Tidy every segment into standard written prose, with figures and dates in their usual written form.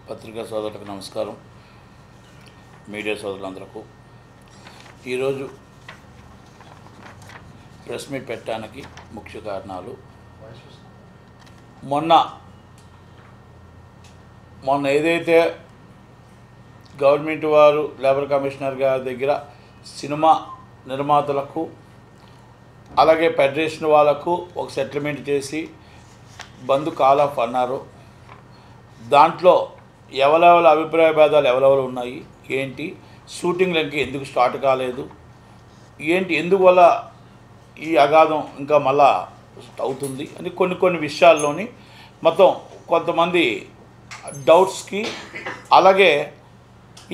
పత్రికా సోదరులకు నమస్కారం. మీడియా సోదరులందరకు ఈరోజు ప్రెస్ మీట్ పెట్టడానికి ముఖ్య కారణాలు, మొన్న ఏదైతే గవర్నమెంట్ వారు లేబర్ కమిషనర్ గారి దగ్గర సినిమా నిర్మాతలకు అలాగే ఫెడరేషన్ వాళ్ళకు ఒక సెటిల్మెంట్ చేసి బంద్ కాల్ ఆఫ్ అన్నారు. దాంట్లో ఎవరెవరి అభిప్రాయ భేదాలు ఎవరెవరు ఉన్నాయి, ఏంటి షూటింగ్లకి ఎందుకు స్టార్ట్ కాలేదు, ఏంటి ఎందువల్ల ఈ అగాధం ఇంకా మళ్ళా అవుతుంది అని కొన్ని విషయాల్లోని మొత్తం కొంతమంది డౌట్స్కి, అలాగే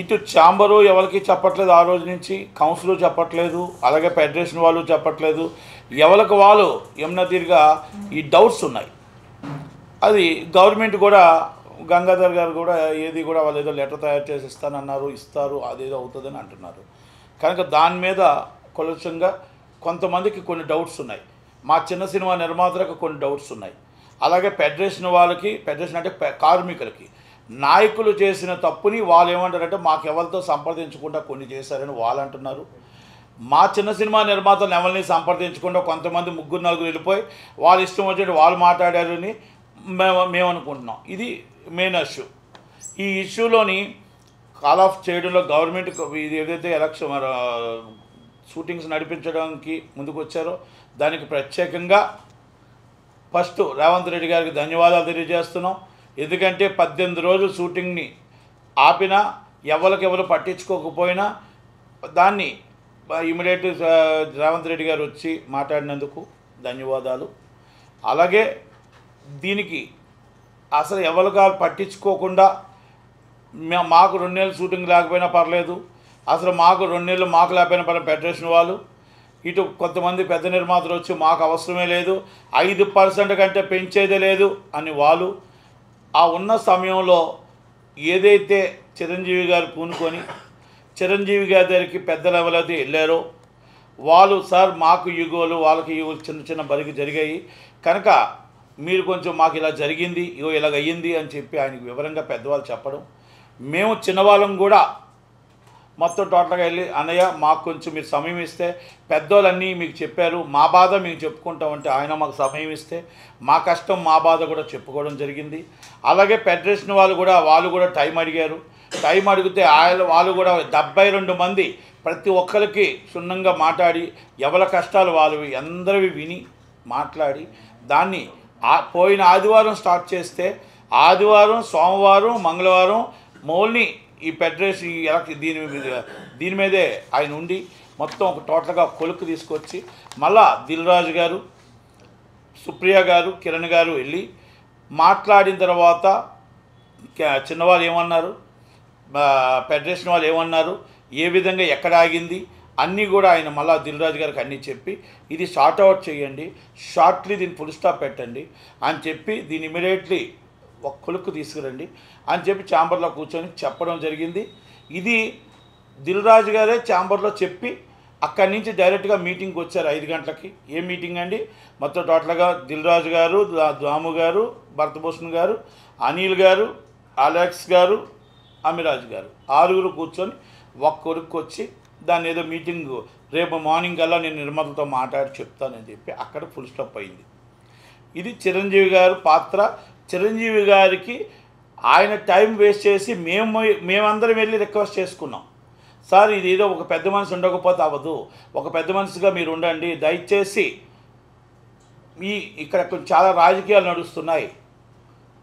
ఇటు ఛాంబరు ఎవరికి చెప్పట్లేదు, ఆ రోజు నుంచి కౌన్సిల్ చెప్పట్లేదు, అలాగే ఫెడరేషన్ వాళ్ళు చెప్పట్లేదు, ఎవరికి వాళ్ళు యమునతీరుగా ఈ డౌట్స్ ఉన్నాయి. అది గవర్నమెంట్ కూడా గంగాధర్ గారు కూడా ఏది కూడా వాళ్ళు ఏదో లెటర్ తయారు చేసి ఇస్తానన్నారు, ఇస్తారు, అదేదో అవుతుందని అంటున్నారు. కనుక దాని మీద కొలచంగా కొంతమందికి కొన్ని డౌట్స్ ఉన్నాయి. మా చిన్న సినిమా నిర్మాతలకు కొన్ని డౌట్స్ ఉన్నాయి. అలాగే ఫెడరేషన్ వాళ్ళకి, ఫెడరేషన్ అంటే కార్మికులకి నాయకులు చేసిన తప్పుని వాళ్ళు ఏమంటారంటే మాకు ఎవరితో సంప్రదించకుండా కొన్ని చేశారని వాళ్ళు అంటున్నారు. మా చిన్న సినిమా నిర్మాతలు ఎవరిని సంప్రదించకుండా కొంతమంది 3-4 వెళ్ళిపోయి వాళ్ళు ఇష్టం వచ్చేది వాళ్ళు మాట్లాడారని మేము అనుకుంటున్నాం. ఇది మెయిన్ ఇష్యూ. ఈ ఇష్యూలోని కాల్ ఆఫ్ చేయడంలో గవర్నమెంట్ ఇది ఏదైతే ఎలక్షన్ షూటింగ్స్ నడిపించడానికి ముందుకు వచ్చారో దానికి ప్రత్యేకంగా ఫస్ట్ రేవంత్ రెడ్డి గారికి ధన్యవాదాలు తెలియజేస్తున్నాం. ఎందుకంటే 18 రోజులు షూటింగ్ని ఆపినా ఎవరికెవరు పట్టించుకోకపోయినా దాన్ని ఇమీడియట్ రేవంత్ రెడ్డి గారు వచ్చి మాట్లాడినందుకు ధన్యవాదాలు. అలాగే దీనికి అసలు ఎవరిగా పట్టించుకోకుండా మాకు 2 నెలలు షూటింగ్ లేకపోయినా పర్లేదు, అసలు మాకు 2 నెలలు మాకు లేకపోయినా పర్లేదు, ఫెడరేషన్ వాళ్ళు ఇటు కొంతమంది పెద్ద నిర్మాతలు వచ్చి మాకు అవసరమే లేదు, 5% కంటే పెంచేదే లేదు అని వాళ్ళు ఆ ఉన్న సమయంలో ఏదైతే చిరంజీవి గారు పూనుకొని చిరంజీవి గారి దగ్గరికి పెద్ద లెవెల్ అయితే వెళ్ళారో వాళ్ళు సార్ మాకు యుగోలు వాళ్ళకి యుగోలు చిన్న బలికి జరిగాయి కనుక మీరు కొంచెం మాకు ఇలా జరిగింది, ఇగో ఇలాగ అయ్యింది అని చెప్పి ఆయనకు వివరంగా పెద్దవాళ్ళు చెప్పడం, మేము చిన్నవాళ్ళం కూడా మొత్తం టోటల్గా వెళ్ళి అన్నయ్య మాకు కొంచెం మీరు సమయం ఇస్తే పెద్దోళ్ళన్నీ మీకు చెప్పారు, మా బాధ మేము చెప్పుకుంటామంటే ఆయన మాకు సమయం ఇస్తే మా కష్టం మా బాధ కూడా చెప్పుకోవడం జరిగింది. అలాగే ఫెడరేషన్ వాళ్ళు కూడా టైం అడిగారు. టైం అడిగితే వాళ్ళు కూడా 72 మంది ప్రతి ఒక్కరికి క్షుణ్ణంగా మాట్లాడి ఎవరి కష్టాలు వాళ్ళవి అందరివి విని మాట్లాడి దాన్ని పోయిన ఆదివారం స్టార్ట్ చేస్తే ఆదివారం, సోమవారం, మంగళవారం మౌల్ని ఈ ఫెడరేషన్ దీని మీదే ఆయన ఉండి మొత్తం ఒక టోటల్గా కొలుకు తీసుకొచ్చి మళ్ళా దిల్ రాజు గారు, సుప్రియ గారు, కిరణ్ గారు వెళ్ళి మాట్లాడిన తర్వాత చిన్నవాళ్ళు ఏమన్నారు, ఫెడరేషన్ వాళ్ళు ఏమన్నారు, ఏ విధంగా ఎక్కడ ఆగింది అన్నీ కూడా ఆయన మళ్ళా దిల్ రాజు గారికి అన్నీ చెప్పి ఇది షార్ట్ అవుట్ చేయండి, షార్ట్లీ దీన్ని ఫుల్ స్టాప్ పెట్టండి అని చెప్పి దీన్ని ఇమీడియట్లీ ఒక కొలుక్కు తీసుకురండి అని చెప్పి ఛాంబర్లో కూర్చొని చెప్పడం జరిగింది. ఇది దిల్ రాజు గారే ఛాంబర్లో చెప్పి అక్కడి నుంచి డైరెక్ట్గా మీటింగ్కి వచ్చారు 5 గంటలకి. ఏ మీటింగ్ అండి, మొత్తం టోటల్గా దిల్ రాజు గారు, దాము గారు, భరతభూషణ్ గారు, అనిల్ గారు, అలెక్స్ గారు, అమిరాజ్ గారు 6 కూర్చొని ఒక కొడుకు వచ్చి దాన్ని ఏదో మీటింగ్ రేపు మార్నింగ్ కల్లా నేను నిర్మాతలతో మాట్లాడి చెప్తానని చెప్పి అక్కడ ఫుల్ స్టాప్ అయింది. ఇది చిరంజీవి గారు పాత్ర. చిరంజీవి గారికి ఆయన టైం వేస్ట్ చేసి మేమందరం వెళ్ళి రిక్వెస్ట్ చేసుకున్నాం, సార్ ఇది ఏదో ఒక పెద్ద మనిషి ఉండకపోతే అవ్వదు, ఒక పెద్ద మనిషిగా మీరు ఉండండి, దయచేసి ఇక్కడ చాలా రాజకీయాలు నడుస్తున్నాయి,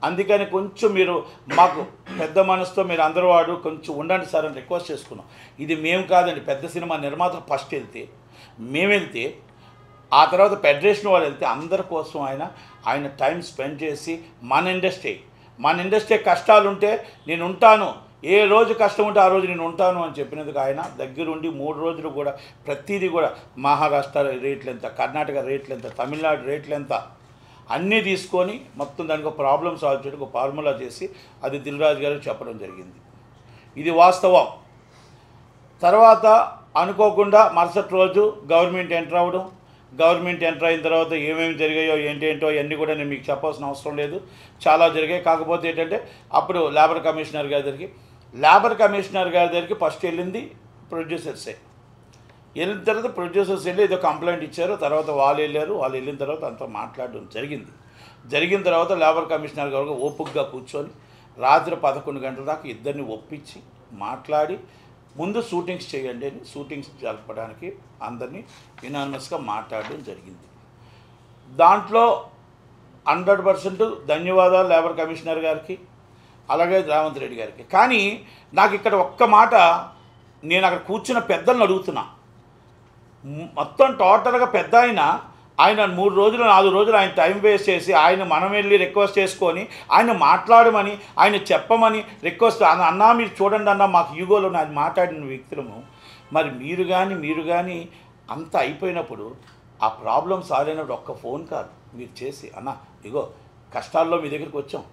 అందుకని కొంచెం మీరు మాకు పెద్ద మనసుతో మీరు అందరూ వాడు కొంచెం ఉండండి సార్ అని రిక్వెస్ట్ చేసుకున్నాం. ఇది మేము కాదండి, పెద్ద సినిమా నిర్మాతలు ఫస్ట్ మేము వెళ్తే ఆ తర్వాత ఫెడరేషన్ వాళ్ళు వెళ్తే అందరి కోసం ఆయన టైం స్పెండ్ చేసి మన ఇండస్ట్రీ కష్టాలుంటే నేను ఉంటాను, ఏ రోజు కష్టం ఉంటే ఆ రోజు నేను ఉంటాను అని చెప్పినందుకు ఆయన దగ్గరుండి 3 రోజులు కూడా ప్రతిదీ కూడా మహారాష్ట్ర రేట్లు ఎంత, కర్ణాటక రేట్లు ఎంత, తమిళనాడు రేట్లు ఎంత అన్నీ తీసుకొని మొత్తం దానికి ఒక ప్రాబ్లమ్ సాల్వ్ చేయడానికి ఒక ఫార్ములా చేసి అది దిల్ రాజు గారు చెప్పడం జరిగింది. ఇది వాస్తవం. తర్వాత అనుకోకుండా మరుసటి రోజు గవర్నమెంట్ ఎంటర్ అవ్వడం, గవర్నమెంట్ ఎంటర్ అయిన తర్వాత ఏమేమి జరిగాయో ఏంటేంటో అవన్నీ కూడా నేను మీకు చెప్పాల్సిన అవసరం లేదు, చాలా జరిగాయి. కాకపోతే ఏంటంటే అప్పుడు లేబర్ కమిషనర్ గారి దగ్గరికి ఫస్ట్ వెళ్ళింది ప్రొడ్యూసర్సే. వెళ్ళిన తర్వాత ప్రొడ్యూసర్స్ వెళ్ళి ఏదో కంప్లైంట్ ఇచ్చారు, తర్వాత వాళ్ళు వెళ్ళిన తర్వాత అంతా మాట్లాడడం జరిగిన తర్వాత లేబర్ కమిషనర్ గారు ఓపికగా కూర్చొని రాత్రి 11 గంటల దాకా ఇద్దరిని ఒప్పించి మాట్లాడి ముందు షూటింగ్స్ చేయండి అని షూటింగ్స్ జరపడానికి అందరినీ యునానిమస్గా మాట్లాడడం జరిగింది. దాంట్లో 100% ధన్యవాదాలు లేబర్ కమిషనర్ గారికి, అలాగే రేవంత్ రెడ్డి గారికి. కానీ నాకు ఇక్కడ ఒక్క మాట, నేను అక్కడ కూర్చున్న పెద్దలను అడుగుతున్నా, మొత్తం టోటల్గా పెద్ద ఆయన 3 రోజులు 4 రోజులు ఆయన టైం వేస్ట్ చేసి మనం వెళ్ళి రిక్వెస్ట్ చేసుకొని ఆయన మాట్లాడమని, ఆయన చెప్పమని రిక్వెస్ట్ అన్నా మీరు చూడండి అన్న, మాకు యూగోలో నాకు మాట్లాడిన వ్యక్తులము, మరి మీరు కానీ అంత అయిపోయినప్పుడు ఆ ప్రాబ్లం సాల్వ్ అయినప్పుడు ఒక్క ఫోన్ కాల్ మీరు చేసి, అన్న ఇగో కష్టాల్లో మీ దగ్గరికి వచ్చాం,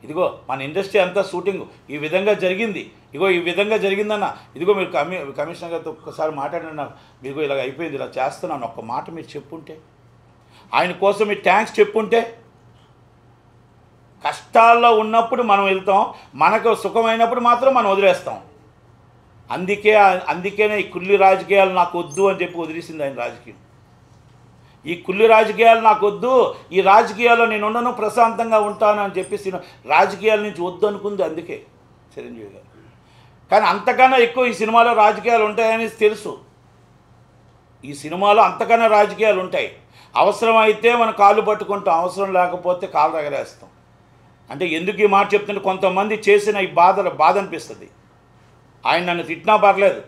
ఇదిగో మన ఇండస్ట్రీ అంతా షూటింగ్ ఈ విధంగా జరిగింది, ఇగో ఈ విధంగా జరిగిందన్న, ఇదిగో మీరు కమిషనర్ గారితో ఒక్కసారి మాట్లాడినా, మీకు ఇలాగ అయిపోయింది, ఇలా చేస్తున్నాను, ఒక్క మాట మీరు చెప్పుంటే, ఆయన కోసం మీరు థ్యాంక్స్ చెప్పుంటే, కష్టాల్లో ఉన్నప్పుడు మనం వెళ్తాం, మనకు సుఖమైనప్పుడు మాత్రం మనం వదిలేస్తాం. అందుకేనే ఈ కుళ్ళి రాజకీయాలు నాకు వద్దు అని చెప్పి వదిలేసింది ఆయన రాజకీయం. ఈ కుళ్ళి రాజకీయాలు నాకు వద్దు, ఈ రాజకీయాల్లో నేను ఉండను, ప్రశాంతంగా ఉంటాను అని చెప్పేసి రాజకీయాల నుంచి వద్దు అనుకుంది అందుకే చిరంజీవి గారు. కానీ అంతకన్నా ఎక్కువ ఈ సినిమాలో రాజకీయాలు ఉంటాయని తెలుసు. ఈ సినిమాలో అంతకన్నా రాజకీయాలు ఉంటాయి. అవసరమైతే మనం కాళ్ళు పట్టుకుంటాం, అవసరం లేకపోతే కాళ్ళు రగరేస్తాం. అంటే ఎందుకు ఈ మాట చెప్తుంటే, కొంతమంది చేసిన ఈ బాధ అనిపిస్తుంది. ఆయన నన్ను తిట్టినా పర్లేదు,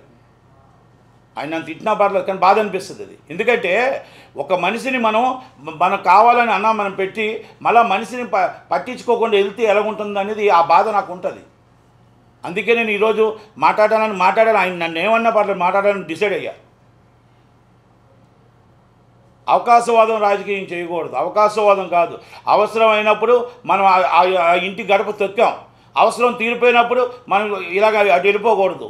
కానీ బాధ అనిపిస్తుంది అది. ఎందుకంటే ఒక మనిషిని మనకు కావాలని మనం పెట్టి మళ్ళీ మనిషిని పట్టించుకోకుండా వెళ్తే ఎలా ఉంటుంది అనేది ఆ బాధ నాకు ఉంటుంది. అందుకే నేను ఈరోజు మాట్లాడాను. ఆయన నన్ను ఏమన్నా పర్లేదు, మాట్లాడాలని డిసైడ్ అయ్యా. అవకాశవాదం రాజకీయం చేయకూడదు, అవకాశవాదం కాదు. అవసరమైనప్పుడు మనం ఆ ఇంటి గడప తొక్కాం, అవసరం తీరిపోయినప్పుడు మనం ఇలాగ అటు వెళ్ళిపోకూడదు.